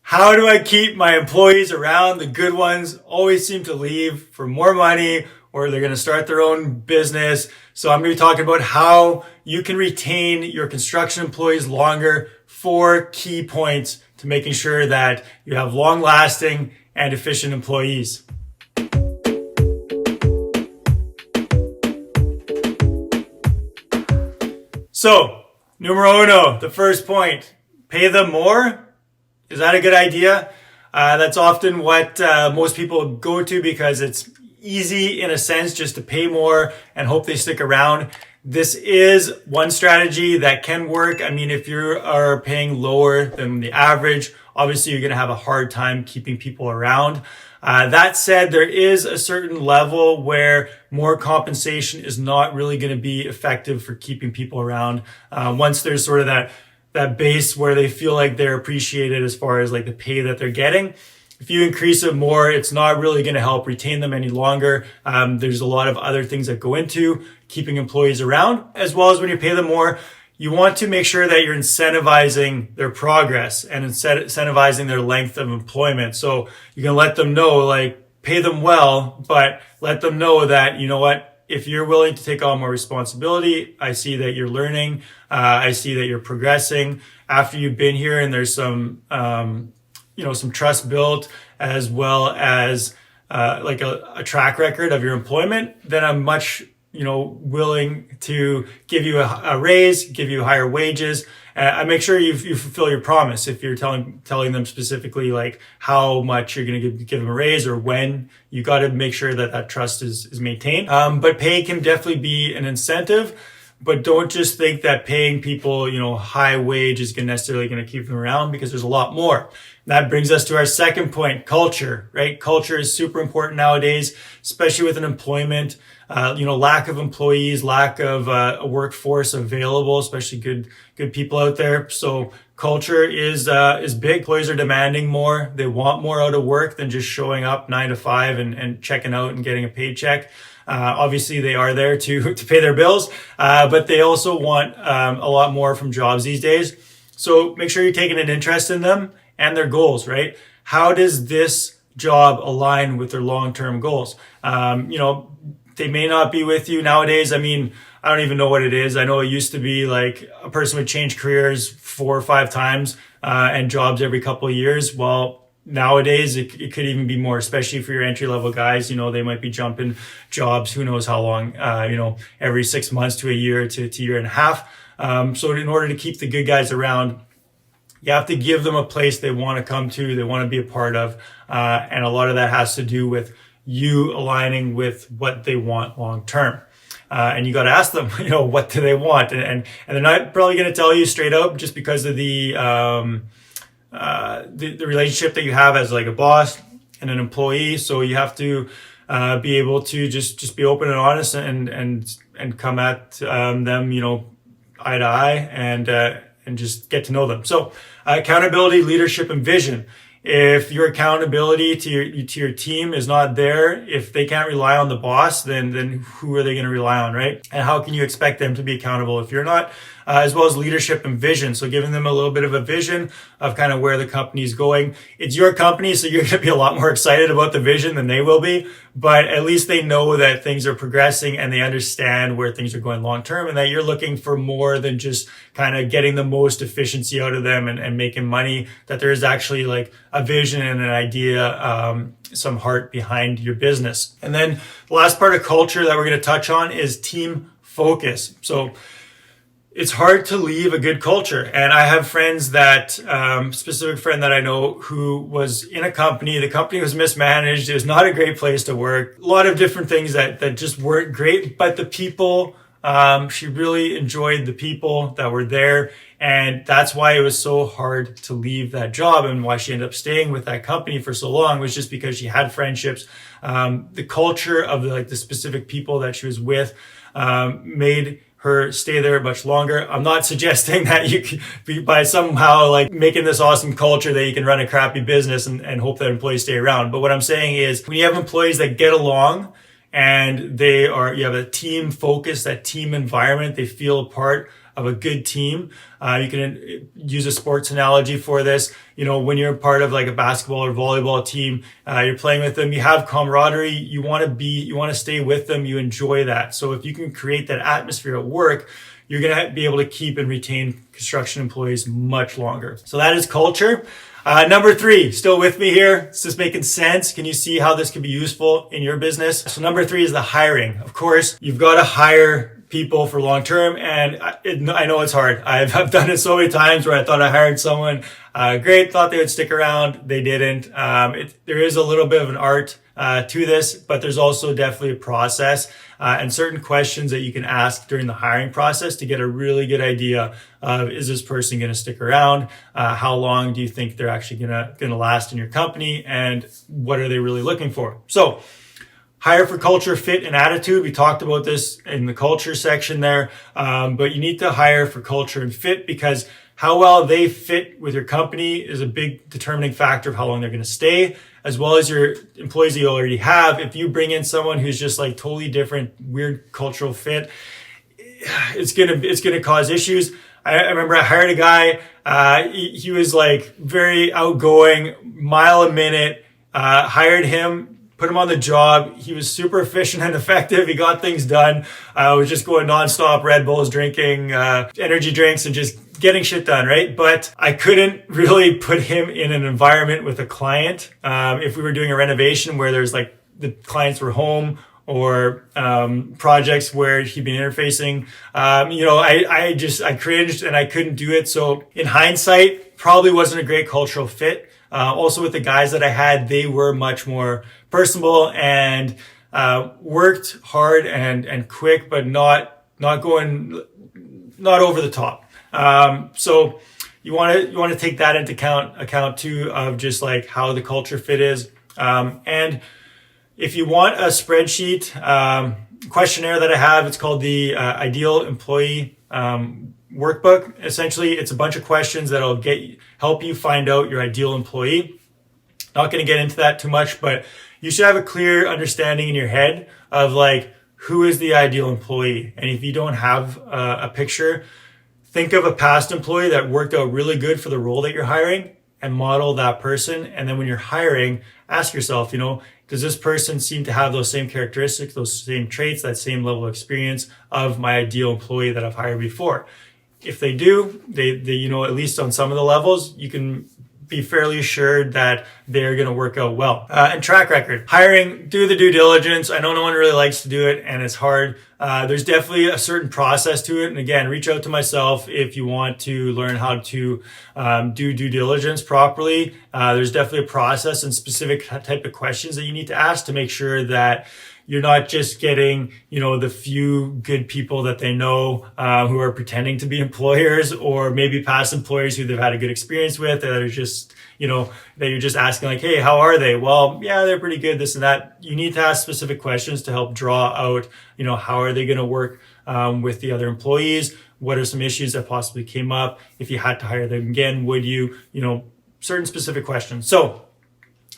How do I keep my employees around? The good ones always seem to leave for more money or they're going to start their own business. So I'm going to be talking about how you can retain your construction employees longer. 4 key points to making sure that you have long-lasting and efficient employees. So, numero uno, the first point, pay them more. Is that a good idea? That's often what most people go to because it's easy in a sense just to pay more and hope they stick around. This is one strategy that can work. I mean, if you are paying lower than the average, obviously you're going to have a hard time keeping people around. That said, there is a certain level where more compensation is not really going to be effective for keeping people around. Once there's sort of that base where they feel like they're appreciated as far as like the pay that they're getting. If you increase it more, it's not really going to help retain them any longer. There's a lot of other things that go into keeping employees around, as well as when you pay them more, you want to make sure that you're incentivizing their progress and incentivizing their length of employment. So you can let them know, like, pay them well, but let them know that, you know what, if you're willing to take on more responsibility, I see that you're learning. I see that you're progressing after you've been here, and there's some, some trust built, as well as like a track record of your employment. Then I'm much, willing to give you a raise, give you higher wages. I make sure you fulfill your promise. If you're telling them specifically like how much you're going to give them a raise or when, you got to make sure that trust is maintained. But pay can definitely be an incentive, but don't just think that paying people, high wage is necessarily going to keep them around, because there's a lot more. That brings us to our second point, culture, right? Culture is super important nowadays, especially with an employment, lack of employees, lack of a workforce available, especially good people out there. So culture is big. Employees are demanding more. They want more out of work than just showing up 9 to 5 and checking out and getting a paycheck. Obviously they are there to pay their bills, but they also want a lot more from jobs these days. So make sure you're taking an interest in them and their goals, right? How does this job align with their long-term goals? They may not be with you nowadays. I mean, I don't even know what it is. I know it used to be like a person would change careers 4 or 5 times and jobs every couple of years. Well, nowadays it could even be more, especially for your entry-level guys. They might be jumping jobs, who knows how long, every 6 months to a year to a year and a half. So in order to keep the good guys around, you have to give them a place they want to come to, they want to be a part of. And a lot of that has to do with you aligning with what they want long term. And you got to ask them, what do they want? And they're not probably going to tell you straight up, just because of the relationship that you have as like a boss and an employee. So you have to be able to just be open and honest and come at them, eye to eye and just get to know them. So accountability, leadership, and vision. If your accountability to your team is not there, if they can't rely on the boss, then who are they going to rely on, right? And how can you expect them to be accountable if you're not? As well as leadership and vision. So giving them a little bit of a vision of kind of where the company is going. It's your company, so you're going to be a lot more excited about the vision than they will be. But at least they know that things are progressing and they understand where things are going long term, and that you're looking for more than just kind of getting the most efficiency out of them and making money, that there is actually like a vision and an idea, some heart behind your business. And then the last part of culture that we're going to touch on is team focus. So it's hard to leave a good culture. And I have friends specific friend that I know who was in a company. The company was mismanaged. It was not a great place to work. A lot of different things that just weren't great. But the people, she really enjoyed the people that were there. And that's why it was so hard to leave that job, and why she ended up staying with that company for so long was just because she had friendships. The culture of the specific people that she was with made her stay there much longer. I'm not suggesting that you can be by somehow like making this awesome culture that you can run a crappy business and hope that employees stay around. But what I'm saying is, when you have employees that get along and you have a team focus, that team environment, they feel a part of a good team. You can use a sports analogy for this. When you're part of like a basketball or volleyball team, you're playing with them, you have camaraderie, you want to stay with them, you enjoy that. So if you can create that atmosphere at work, you're going to be able to keep and retain construction employees much longer. So that is culture. Number 3, still with me here? Is this making sense? Can you see how this can be useful in your business? So number 3 is the hiring. Of course, you've got to hire people for long term, and I know it's hard. I've done it so many times where I thought I hired someone great, thought they would stick around, they didn't. There is a little bit of an art to this, but there's also definitely a process and certain questions that you can ask during the hiring process to get a really good idea of, is this person going to stick around? How long do you think they're actually going to last in your company? And what are they really looking for? So hire for culture, fit, and attitude. We talked about this in the culture section there, but you need to hire for culture and fit, because how well they fit with your company is a big determining factor of how long they're going to stay, as well as your employees that you already have. If you bring in someone who's just like totally different, weird cultural fit, it's gonna cause issues. I remember I hired a guy. He was like very outgoing, mile a minute. Hired him. Put him on the job. He was super efficient and effective. He got things done. I was just going nonstop, Red Bulls, drinking energy drinks, and just getting shit done, right? But I couldn't really put him in an environment with a client. If we were doing a renovation where there's like the clients were home, or projects where he'd been interfacing, I cringed and I couldn't do it. So in hindsight, probably wasn't a great cultural fit. Also with the guys that I had, they were much more personable and worked hard and quick, but not over the top. So you want to take that into account too, of just like how the culture fit is. And if you want a spreadsheet questionnaire that I have, it's called the Ideal Employee Workbook. Essentially, it's a bunch of questions that'll help you find out your ideal employee. Not going to get into that too much, but you should have a clear understanding in your head of like, who is the ideal employee? And if you don't have a picture, think of a past employee that worked out really good for the role that you're hiring and model that person. And then when you're hiring, ask yourself, does this person seem to have those same characteristics, those same traits, that same level of experience of my ideal employee that I've hired before? If they do, they at least on some of the levels, you can be fairly assured that they're going to work out well. And track record. Hiring, do the due diligence. I know no one really likes to do it and it's hard. There's definitely a certain process to it. And again, reach out to myself if you want to learn how to do due diligence properly. There's definitely a process and specific type of questions that you need to ask to make sure that you're not just getting, the few good people that they know who are pretending to be employers, or maybe past employers who they've had a good experience with, that are just, that you're just asking like, hey, how are they? Well, yeah, they're pretty good, this and that. You need to ask specific questions to help draw out, how are they going to work with the other employees? What are some issues that possibly came up? If you had to hire them again, would you, certain specific questions. So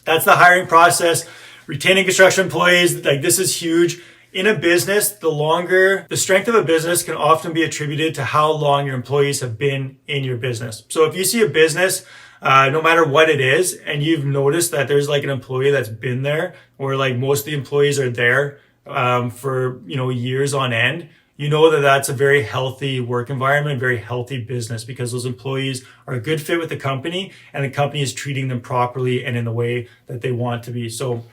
that's the hiring process. Retaining construction employees, like this is huge. In a business, the strength of a business can often be attributed to how long your employees have been in your business. So if you see a business, no matter what it is, and you've noticed that there's like an employee that's been there, or like most of the employees are there for, years on end, you know that that's a very healthy work environment, very healthy business, because those employees are a good fit with the company and the company is treating them properly and in the way that they want to be. So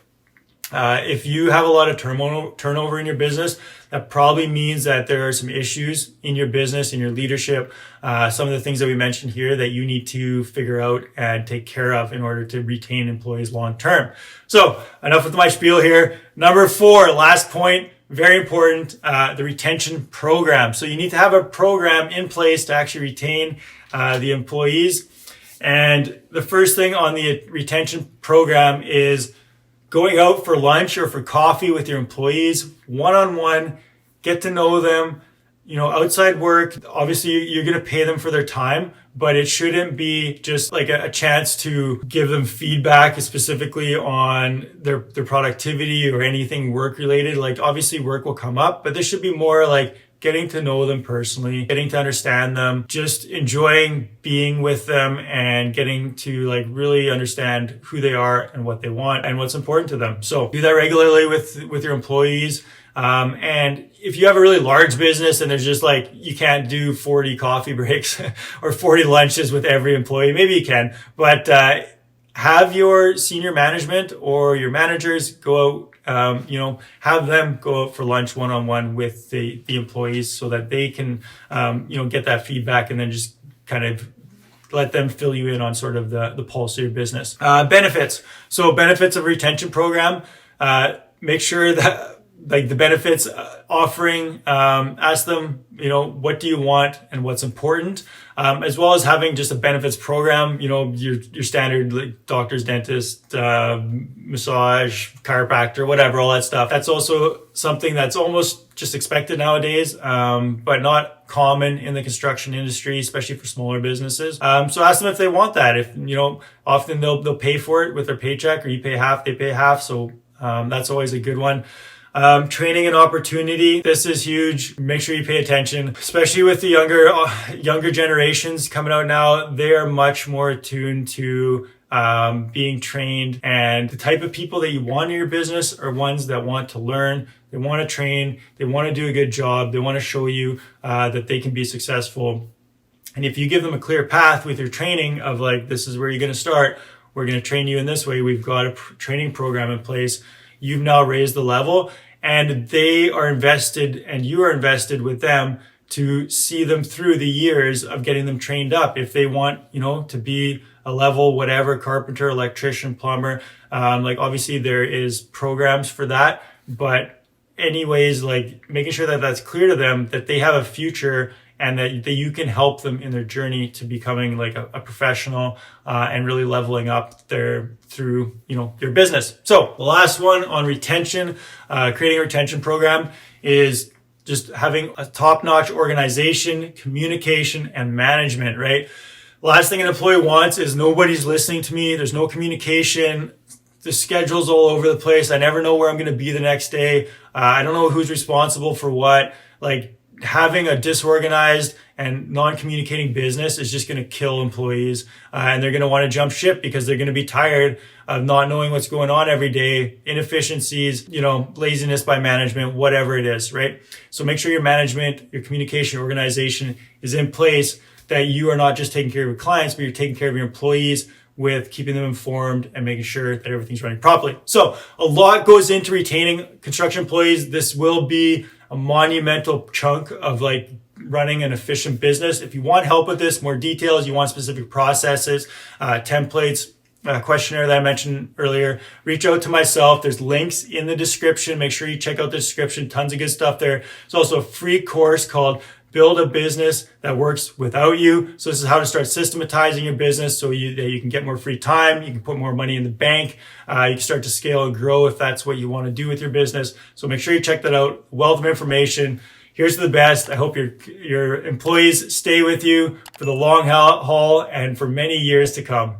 if you have a lot of turnover in your business, that probably means that there are some issues in your business, in your leadership, some of the things that we mentioned here that you need to figure out and take care of in order to retain employees long term. So enough with my spiel here. Number 4, last point, very important, the retention program. So you need to have a program in place to actually retain the employees. And the first thing on the retention program is going out for lunch or for coffee with your employees, one-on-one, get to know them, outside work. Obviously, you're going to pay them for their time, but it shouldn't be just like a chance to give them feedback specifically on their productivity or anything work related. Like obviously work will come up, but this should be more like getting to know them personally, getting to understand them, just enjoying being with them and getting to like really understand who they are and what they want and what's important to them. So do that regularly with your employees. And if you have a really large business and there's just like, you can't do 40 coffee breaks or 40 lunches with every employee, maybe you can, but, have your senior management or your managers go out, have them go out for lunch one-on-one with the employees so that they can, get that feedback and then just kind of let them fill you in on sort of the pulse of your business. Benefits. So benefits of a retention program, make sure that like the benefits offering, ask them, what do you want and what's important, as well as having just a benefits program, your standard like doctors, dentist, massage, chiropractor, whatever, all that stuff. That's also something that's almost just expected nowadays, but not common in the construction industry, especially for smaller businesses. So ask them if they want that. If, often they'll pay for it with their paycheck, or you pay half, they pay half. So, that's always a good one. Training and opportunity. This is huge. Make sure you pay attention, especially with the younger generations coming out now. They are much more attuned to being trained, and the type of people that you want in your business are ones that want to learn. They want to train. They want to do a good job. They want to show you that they can be successful. And if you give them a clear path with your training of like, this is where you're going to start. We're going to train you in this way. We've got a training program in place. You've now raised the level, and they are invested and you are invested with them to see them through the years of getting them trained up. If they want, to be a level, whatever, carpenter, electrician, plumber, like obviously there is programs for that, but anyways, like making sure that that's clear to them that they have a future and that you can help them in their journey to becoming like a professional, and really leveling up through your business. So the last one on retention, creating a retention program, is just having a top-notch organization, communication, and management, right? Last thing an employee wants is nobody's listening to me. There's no communication. The schedule's all over the place. I never know where I'm going to be the next day. I don't know who's responsible for what. Like, having a disorganized and non-communicating business is just going to kill employees, and they're going to want to jump ship because they're going to be tired of not knowing what's going on every day, inefficiencies, laziness by management, whatever it is, right? So make sure your management, your communication, organization is in place, that you are not just taking care of your clients, but you're taking care of your employees with keeping them informed and making sure that everything's running properly. So a lot goes into retaining construction employees. This will be a monumental chunk of like running an efficient business. If you want help with this, more details, you want specific processes, templates, questionnaire that I mentioned earlier, reach out to myself. There's links in the description. Make sure you check out the description. Tons of good stuff there. There's also a free course called Build a Business That Works Without You. So this is how to start systematizing your business so that you can get more free time. You can put more money in the bank. You can start to scale and grow if that's what you want to do with your business. So make sure you check that out. Wealth of information. Here's to the best. I hope your employees stay with you for the long haul and for many years to come.